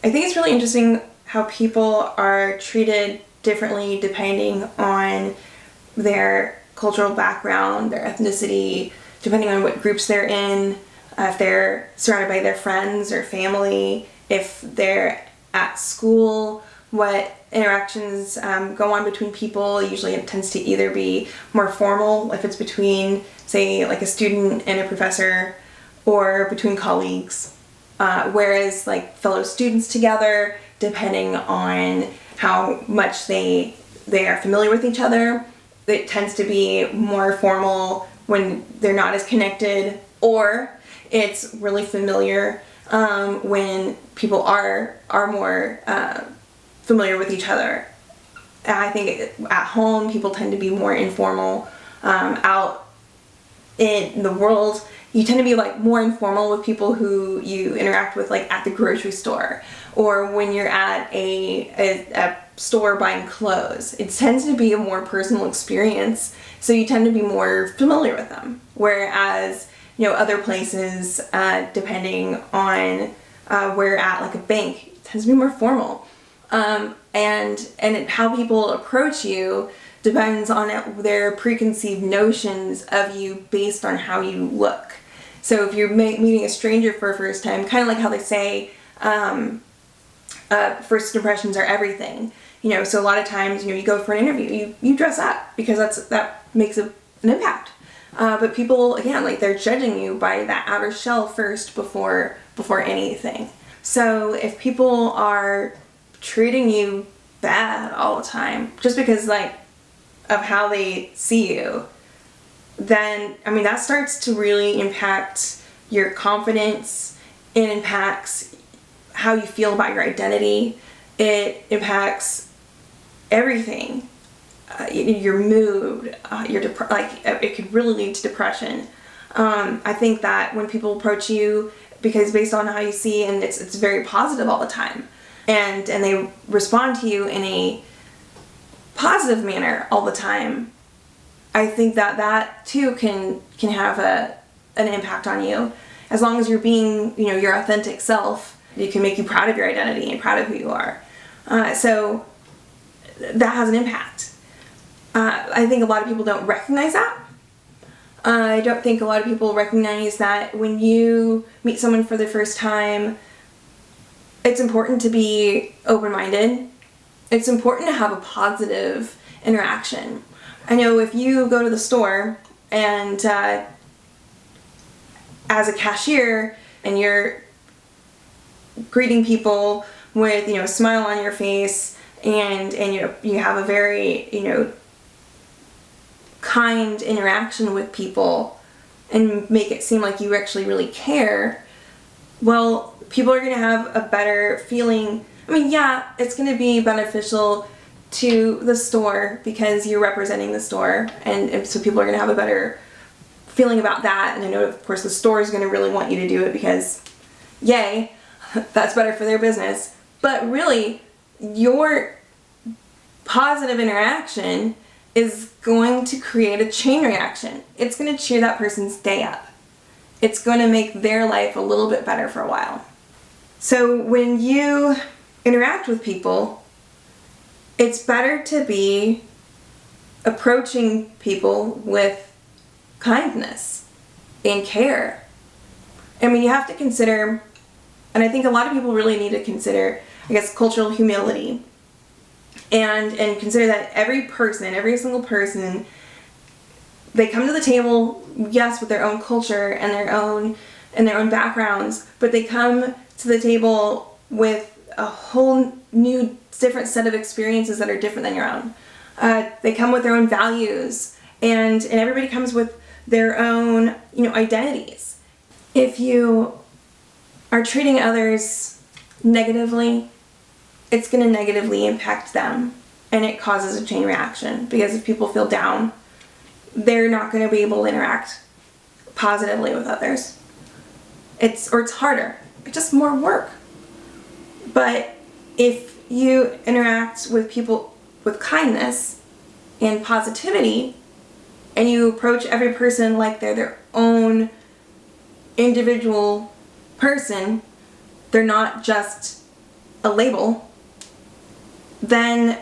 I think it's really interesting how people are treated differently depending on their cultural background, their ethnicity, depending on what groups they're in, if they're surrounded by their friends or family, if they're at school, what interactions go on between people. Usually it tends to either be more formal, if it's between, say, like a student and a professor, or between colleagues. Whereas like fellow students together, depending on how much they are familiar with each other, it tends to be more formal when they're not as connected, or it's really familiar when people are more familiar with each other. I think at home people tend to be more informal. Out in the world, you tend to be like more informal with people who you interact with, like at the grocery store or when you're at a store buying clothes. It tends to be a more personal experience, so you tend to be more familiar with them. Whereas, other places, depending on where you're at, like a bank, it tends to be more formal. And how people approach you depends on their preconceived notions of you based on how you look. So if you're meeting a stranger for a first time, kind of like how they say first impressions are everything. So a lot of times, you go for an interview, you dress up because that makes an impact. But people, again, like they're judging you by that outer shell first before anything. So if people are treating you bad all the time just because of how they see you, then that starts to really impact your confidence. It impacts how you feel about your identity. It impacts everything. Your mood, it could really lead to depression. I think that when people approach you because based on how you see, and it's very positive all the time, and they respond to you in a positive manner all the time, I think that too can have an impact on you. As long as you're being your authentic self, it can make you proud of your identity and proud of who you are. So that has an impact. I think a lot of people don't recognize that. I don't think a lot of people recognize that when you meet someone for the first time, it's important to be open-minded. It's important to have a positive interaction. I know if you go to the store and as a cashier and you're greeting people with a smile on your face and you have a very kind interaction with people and make it seem like you actually really care, well, people are going to have a better feeling. It's going to be beneficial to the store because you're representing the store, and so people are going to have a better feeling about that. And I know, of course, the store is going to really want you to do it because, yay, that's better for their business. But really, your positive interaction is going to create a chain reaction. It's going to cheer that person's day up. It's going to make their life a little bit better for a while. So when you interact with people, it's better to be approaching people with kindness and care. You have to consider, and I think a lot of people really need to consider, cultural humility. And consider that every single person, they come to the table, yes, with their own culture and their own backgrounds, but they come to the table with a whole new different set of experiences that are different than your own. They come with their own values, and everybody comes with their own identities. If you are treating others negatively, it's going to negatively impact them, and it causes a chain reaction, because if people feel down, they're not going to be able to interact positively with others. It's harder. It's just more work. But if you interact with people with kindness and positivity, and you approach every person like they're their own individual person, they're not just a label, then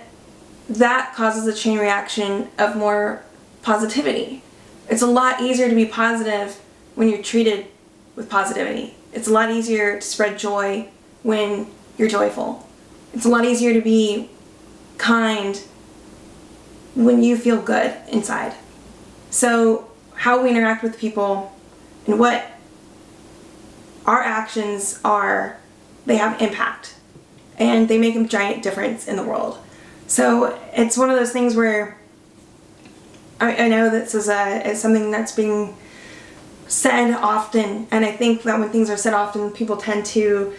that causes a chain reaction of more positivity. It's a lot easier to be positive when you're treated with positivity. It's a lot easier to spread joy when you're joyful. It's a lot easier to be kind when you feel good inside. So how we interact with people and what our actions are, they have impact and they make a giant difference in the world. So it's one of those things where I know this is something that's being said often, and I think that when things are said often, people tend to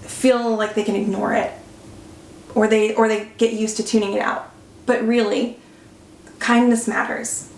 feel like they can ignore it, or they get used to tuning it out. But really, kindness matters.